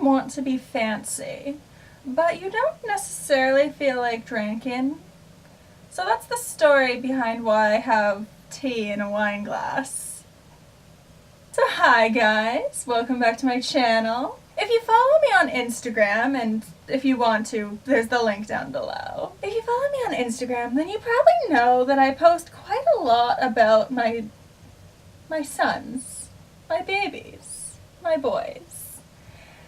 want to be fancy, but you don't necessarily feel like drinking. So that's the story behind why I have tea in a wine glass. So hi guys, welcome back to my channel. If you follow me on Instagram, and if you want to, there's the link down below. If you follow me on Instagram, then you probably know that I post quite a lot about my sons, my babies, my boys.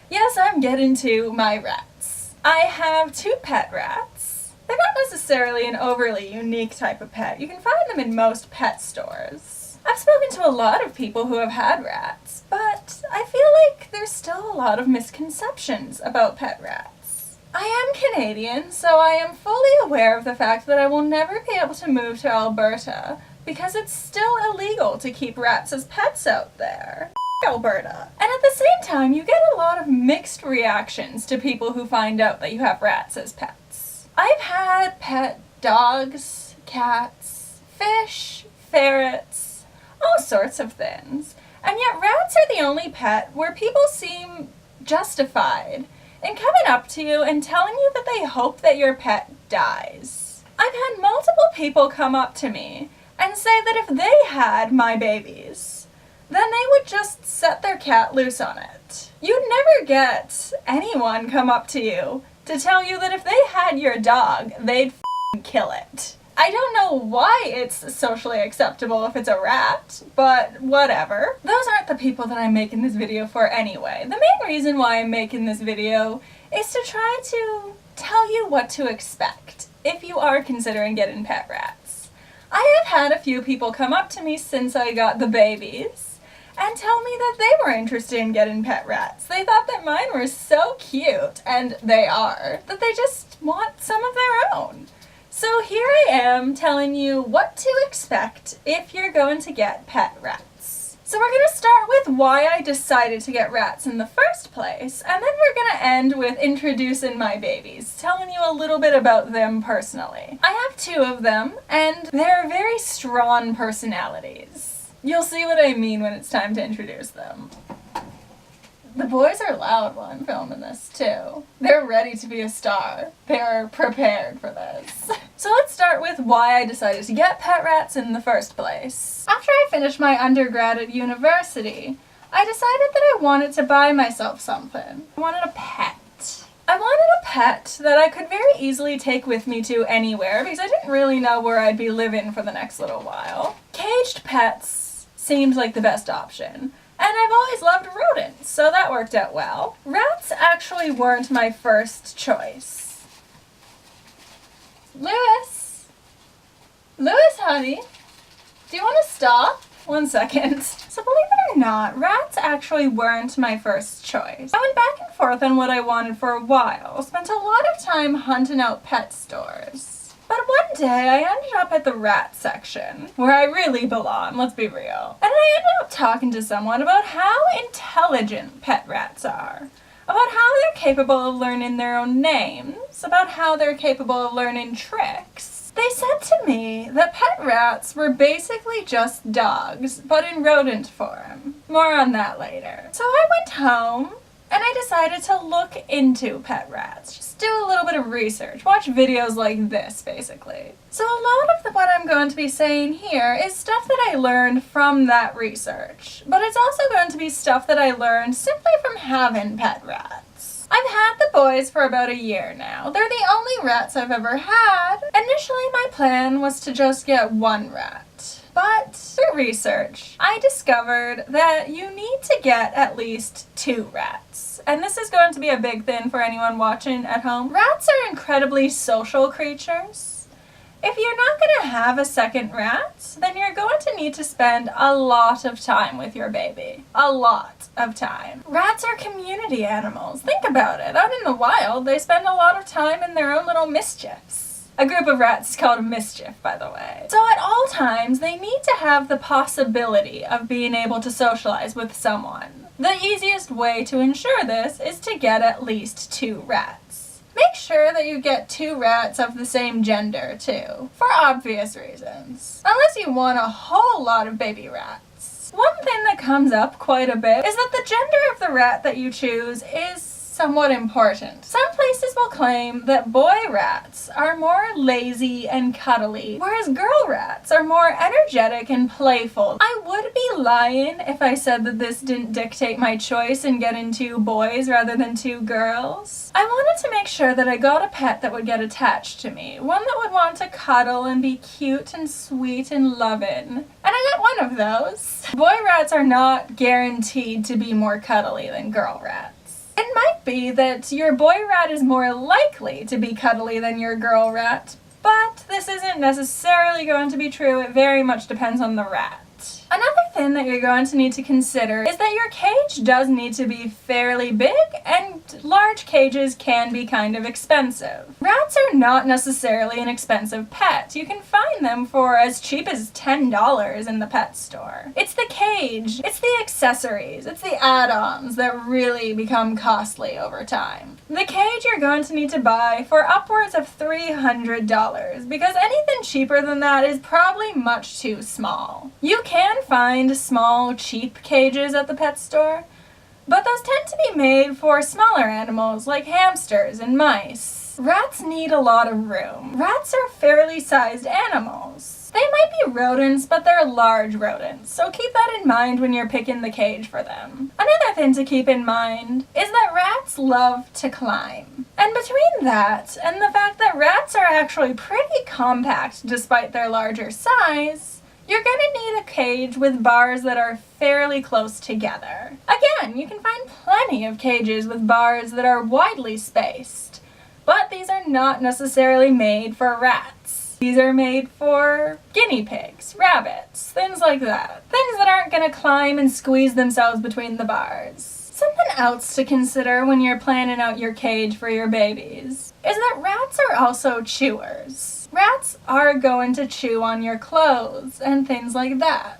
Yes, I'm getting to my rats. I have 2 pet rats. They're not necessarily an overly unique type of pet. You can find them in most pet stores. I've spoken to a lot of people who have had rats, but I feel like there's still a lot of misconceptions about pet rats. I am Canadian, so I am fully aware of the fact that I will never be able to move to Alberta because it's still illegal to keep rats as pets out there. Alberta. And at the same time, you get a lot of mixed reactions to people who find out that you have rats as pets. I've had pet dogs, cats, fish, ferrets, all sorts of things. And yet rats are the only pet where people seem justified in coming up to you and telling you that they hope that your pet dies. I've had multiple people come up to me and say that if they had my babies, then they would just set their cat loose on it. You'd never get anyone come up to you to tell you that if they had your dog, they'd kill it. I don't know why it's socially acceptable if it's a rat, but whatever. Those aren't the people that I'm making this video for anyway. The main reason why I'm making this video is to try to tell you what to expect if you are considering getting pet rats. I have had a few people come up to me since I got the babies and tell me that they were interested in getting pet rats. They thought that mine were so cute, and they are, that they just want some of their own. So here I am telling you what to expect if you're going to get pet rats. So we're going to start with why I decided to get rats in the first place, and then we're going to end with introducing my babies, telling you a little bit about them personally. I have 2 of them, and they're very strong personalities. You'll see what I mean when it's time to introduce them. The boys are loud while I'm filming this too. They're ready to be a star. They're prepared for this. So let's start with why I decided to get pet rats in the first place. After I finished my undergrad at university, I decided that I wanted to buy myself something. I wanted a pet. I wanted a pet that I could very easily take with me to anywhere because I didn't really know where I'd be living for the next little while. Caged pets seemed like the best option. And I've always loved rodents, so that worked out well. Rats actually weren't my first choice. Lewis, honey, do you want to stop? 1 second. So believe it or not, rats actually weren't my first choice. I went back and forth on what I wanted for a while, spent a lot of time hunting out pet stores. But one day I ended up at the rat section, where I really belong, let's be real. And I ended up talking to someone about how intelligent pet rats are, about how they're capable of learning their own names, about how they're capable of learning tricks. They said to me that pet rats were basically just dogs, but in rodent form. More on that later. So I went home, and I decided to look into pet rats. Just do a little bit of research. Watch videos like this, basically. So a lot of what I'm going to be saying here is stuff that I learned from that research. But it's also going to be stuff that I learned simply from having pet rats. I've had the boys for about a year now. They're the only rats I've ever had. Initially, my plan was to just get 1 rat. But through research, I discovered that you need to get at least 2 rats. And this is going to be a big thing for anyone watching at home. Rats are incredibly social creatures. If you're not going to have a second rat, then you're going to need to spend a lot of time with your baby. A lot of time. Rats are community animals. Think about it. Out in the wild, they spend a lot of time in their own little mischiefs. A group of rats is called a mischief, by the way. So at all times, they need to have the possibility of being able to socialize with someone. The easiest way to ensure this is to get at least 2 rats. Make sure that you get 2 rats of the same gender, too, for obvious reasons. Unless you want a whole lot of baby rats. One thing that comes up quite a bit is that the gender of the rat that you choose is somewhat important. Some places will claim that boy rats are more lazy and cuddly, whereas girl rats are more energetic and playful. I would be lying if I said that this didn't dictate my choice in getting 2 boys rather than 2 girls. I wanted to make sure that I got a pet that would get attached to me, one that would want to cuddle and be cute and sweet and loving. And I got one of those. Boy rats are not guaranteed to be more cuddly than girl rats. It might be that your boy rat is more likely to be cuddly than your girl rat, but this isn't necessarily going to be true. It very much depends on the rat. Another thing that you're going to need to consider is that your cage does need to be fairly big, and large cages can be kind of expensive. Rats are not necessarily an expensive pet. You can find them for as cheap as $10 in the pet store. It's the cage, it's the accessories, it's the add-ons that really become costly over time. The cage you're going to need to buy for upwards of $300, because anything cheaper than that is probably much too small. You can find small, cheap cages at the pet store, but those tend to be made for smaller animals like hamsters and mice. Rats need a lot of room. Rats are fairly sized animals. They might be rodents, but they're large rodents, so keep that in mind when you're picking the cage for them. Another thing to keep in mind is that rats love to climb. And between that and the fact that rats are actually pretty compact despite their larger size, you're gonna need a cage with bars that are fairly close together. Again, you can find plenty of cages with bars that are widely spaced, but these are not necessarily made for rats. These are made for guinea pigs, rabbits, things like that. Things that aren't gonna climb and squeeze themselves between the bars. Something else to consider when you're planning out your cage for your babies is that rats are also chewers. Rats are going to chew on your clothes and things like that.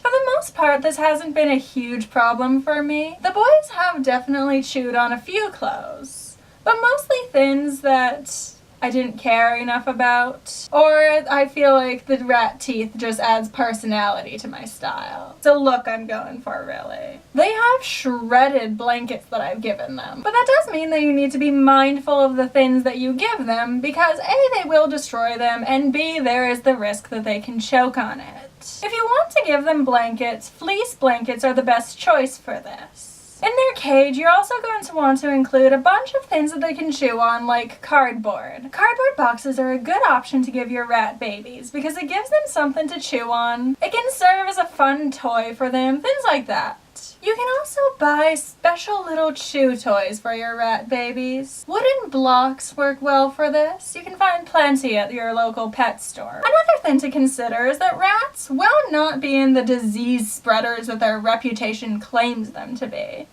For the most part, this hasn't been a huge problem for me. The boys have definitely chewed on a few clothes, but mostly things that I didn't care enough about, or I feel like the rat teeth just adds personality to my style. It's a look I'm going for, really. They have shredded blankets that I've given them, but that does mean that you need to be mindful of the things that you give them, because A, they will destroy them, and B, there is the risk that they can choke on it. If you want to give them blankets, fleece blankets are the best choice for this. In their cage, you're also going to want to include a bunch of things that they can chew on, like cardboard. Cardboard boxes are a good option to give your rat babies because it gives them something to chew on. It can serve as a fun toy for them, things like that. You can also buy special little chew toys for your rat babies. Wooden blocks work well for this. You can find plenty at your local pet store. Another thing to consider is that rats, while not being the disease spreaders that their reputation claims them to be,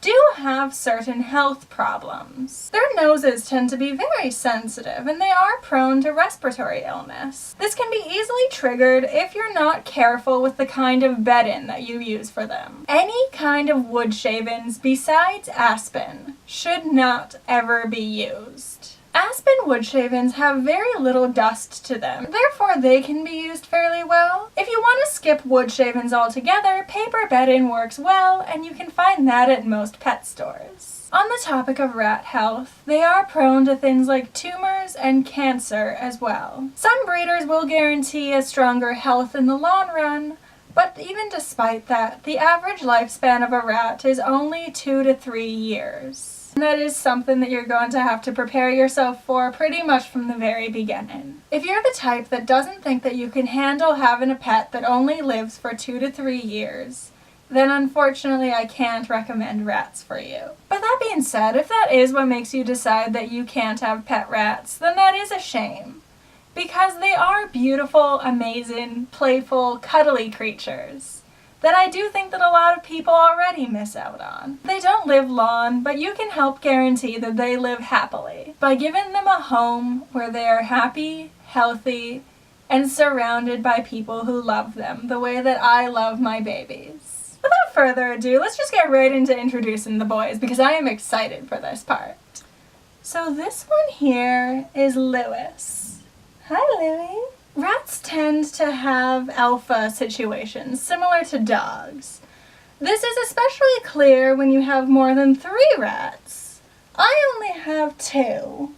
do have certain health problems. Their noses tend to be very sensitive and they are prone to respiratory illness. This can be easily triggered if you're not careful with the kind of bedding that you use for them. Any kind of wood shavings besides aspen should not ever be used. Aspen wood shavings have very little dust to them, therefore they can be used fairly well. If you want to skip wood shavings altogether, paper bedding works well, and you can find that at most pet stores. On the topic of rat health, they are prone to things like tumors and cancer as well. Some breeders will guarantee a stronger health in the long run, but even despite that, the average lifespan of a rat is only 2 to 3 years. And that is something that you're going to have to prepare yourself for pretty much from the very beginning. If you're the type that doesn't think that you can handle having a pet that only lives for 2 to 3 years, then unfortunately I can't recommend rats for you. But that being said, if that is what makes you decide that you can't have pet rats, then that is a shame. Because they are beautiful, amazing, playful, cuddly creatures that I do think that a lot of people already miss out on. They don't live long, but you can help guarantee that they live happily by giving them a home where they are happy, healthy, and surrounded by people who love them the way that I love my babies. Without further ado, let's just get right into introducing the boys because I am excited for this part. So this one here is Lewis. Hi, Louie. Rats tend to have alpha situations, similar to dogs. This is especially clear when you have more than 3 rats. I only have two,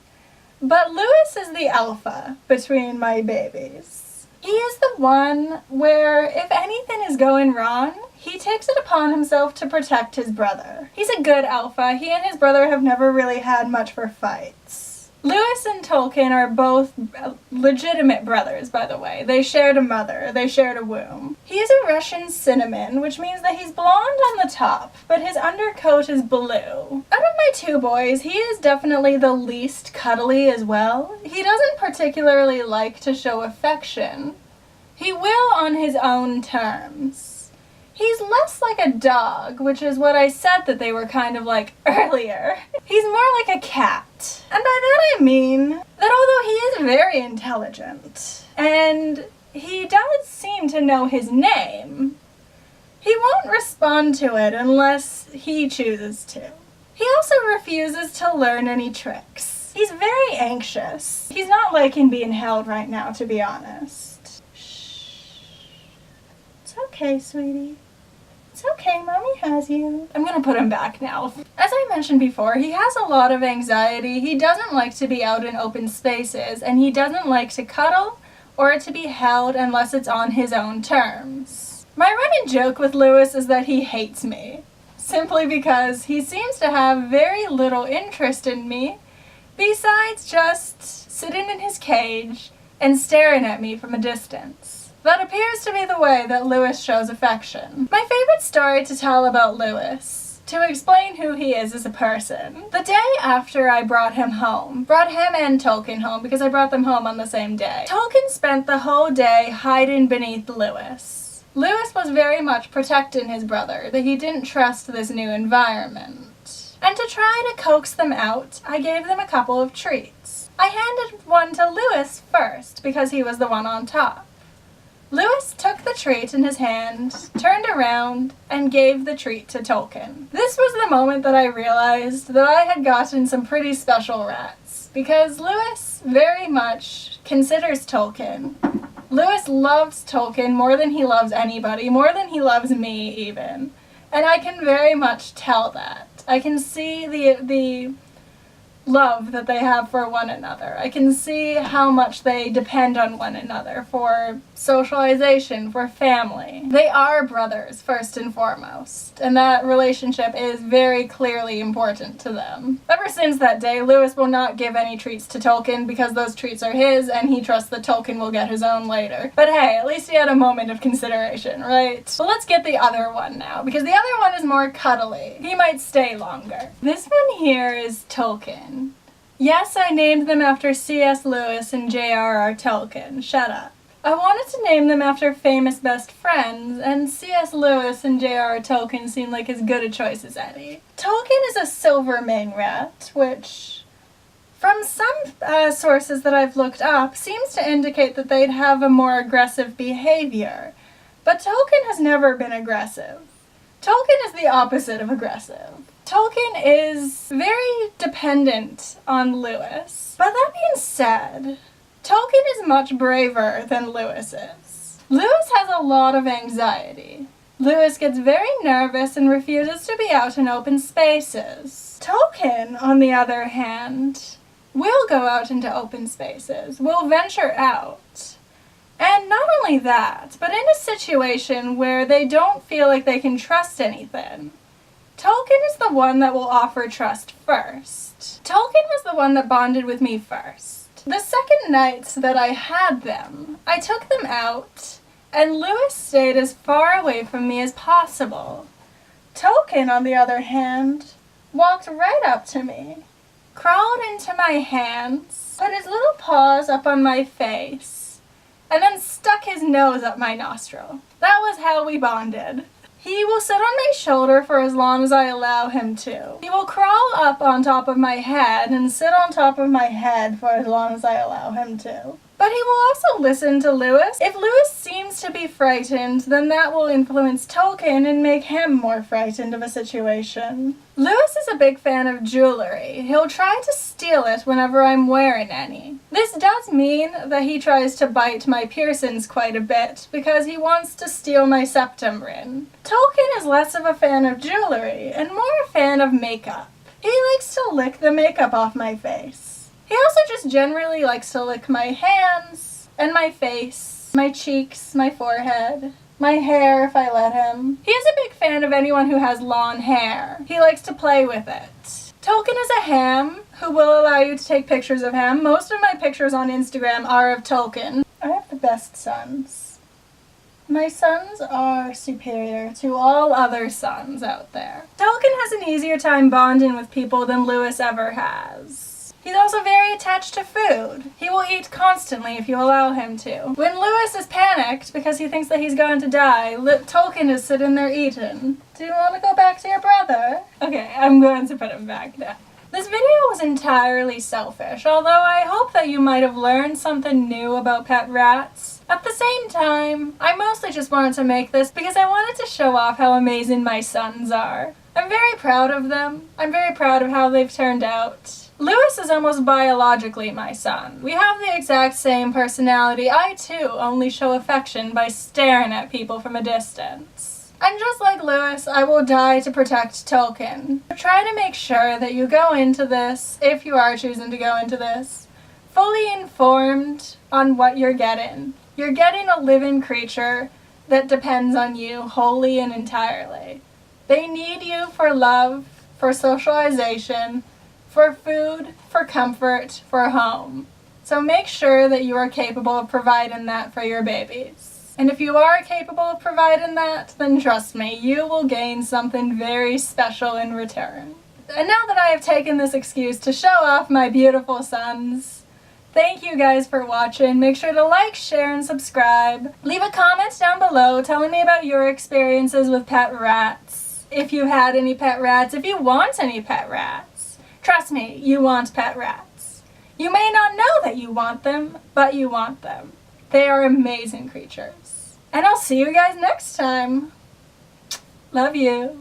but Lewis is the alpha between my babies. He is the one where if anything is going wrong, he takes it upon himself to protect his brother. He's a good alpha. He and his brother have never really had much for fights. Lewis and Tolkien are both legitimate brothers, by the way. They shared a mother. They shared a womb. He is a Russian cinnamon, which means that he's blonde on the top, but his undercoat is blue. Out of my two boys, he is definitely the least cuddly as well. He doesn't particularly like to show affection. He will on his own terms. He's less like a dog, which is what I said that they were kind of like earlier. He's more like a cat. And by that I mean that although he is very intelligent, and he does seem to know his name, he won't respond to it unless he chooses to. He also refuses to learn any tricks. He's very anxious. He's not liking being held right now, to be honest. Shh. It's okay, sweetie. It's okay, Mommy has you. I'm gonna put him back now. As I mentioned before, he has a lot of anxiety. He doesn't like to be out in open spaces, and he doesn't like to cuddle or to be held unless it's on his own terms. My running joke with Lewis is that he hates me, simply because he seems to have very little interest in me, besides just sitting in his cage and staring at me from a distance. That appears to be the way that Lewis shows affection. My favorite story to tell about Lewis, to explain who he is as a person. The day after I brought him and Tolkien home, because I brought them home on the same day, Tolkien spent the whole day hiding beneath Lewis. Lewis was very much protecting his brother, that he didn't trust this new environment. And to try to coax them out, I gave them a couple of treats. I handed one to Lewis first, because he was the one on top. Lewis took the treat in his hand, turned around, and gave the treat to Tolkien. This was the moment that I realized that I had gotten some pretty special rats, because Lewis very much considers Tolkien. Lewis loves Tolkien more than he loves anybody, more than he loves me even. And I can very much tell that. I can see the love that they have for one another. I can see how much they depend on one another for socialization, for family. They are brothers, first and foremost, and that relationship is very clearly important to them. Ever since that day, Lewis will not give any treats to Tolkien because those treats are his, and he trusts that Tolkien will get his own later. But hey, at least he had a moment of consideration, right? So let's get the other one now, because the other one is more cuddly. He might stay longer. This one here is Tolkien. Yes, I named them after C.S. Lewis and J.R.R. Tolkien. Shut up. I wanted to name them after famous best friends, and C.S. Lewis and J.R.R. Tolkien seemed like as good a choice as any. Tolkien is a Silvermane rat, which, from some sources that I've looked up, seems to indicate that they'd have a more aggressive behavior. But Tolkien has never been aggressive. Tolkien is the opposite of aggressive. Tolkien is very dependent on Lewis. But that being said, Tolkien is much braver than Lewis is. Lewis has a lot of anxiety. Lewis gets very nervous and refuses to be out in open spaces. Tolkien, on the other hand, will go out into open spaces, will venture out. And not only that, but in a situation where they don't feel like they can trust anything, Tolkien is the one that will offer trust first. Tolkien was the one that bonded with me first. The second night that I had them, I took them out, and Lewis stayed as far away from me as possible. Tolkien, on the other hand, walked right up to me, crawled into my hands, put his little paws up on my face, and then stuck his nose up my nostril. That was how we bonded. He will sit on my shoulder for as long as I allow him to. He will crawl up on top of my head and sit on top of my head for as long as I allow him to. But he will also listen to Lewis. If Lewis seems to be frightened, then that will influence Tolkien and make him more frightened of a situation. Lewis is a big fan of jewelry. He'll try to steal it whenever I'm wearing any. This does mean that he tries to bite my piercings quite a bit, because he wants to steal my septum ring. Tolkien is less of a fan of jewelry, and more a fan of makeup. He likes to lick the makeup off my face. He also just generally likes to lick my hands and my face, my cheeks, my forehead, my hair if I let him. He is a big fan of anyone who has long hair. He likes to play with it. Token is a ham who will allow you to take pictures of him. Most of my pictures on Instagram are of Token. I have the best sons. My sons are superior to all other sons out there. Token has an easier time bonding with people than Lewis ever has. He's also very attached to food. He will eat constantly if you allow him to. When Lewis is panicked because he thinks that he's going to die, Token is sitting there eating. Do you want to go back to your brother? Okay, I'm going to put him back now. This video was entirely selfish, although I hope that you might have learned something new about pet rats. At the same time, I mostly just wanted to make this because I wanted to show off how amazing my sons are. I'm very proud of them. I'm very proud of how they've turned out. Lewis is almost biologically my son. We have the exact same personality. I too only show affection by staring at people from a distance. And just like Lewis, I will die to protect Token. Try to make sure that you go into this, if you are choosing to go into this, fully informed on what you're getting. You're getting a living creature that depends on you wholly and entirely. They need you for love, for socialization, for food, for comfort, for a home. So make sure that you are capable of providing that for your babies. And if you are capable of providing that, then trust me, you will gain something very special in return. And now that I have taken this excuse to show off my beautiful sons, thank you guys for watching. Make sure to like, share, and subscribe. Leave a comment down below telling me about your experiences with pet rats. If you had any pet rats, if you want any pet rats. Trust me, you want pet rats. You may not know that you want them, but you want them. They are amazing creatures. And I'll see you guys next time. Love you.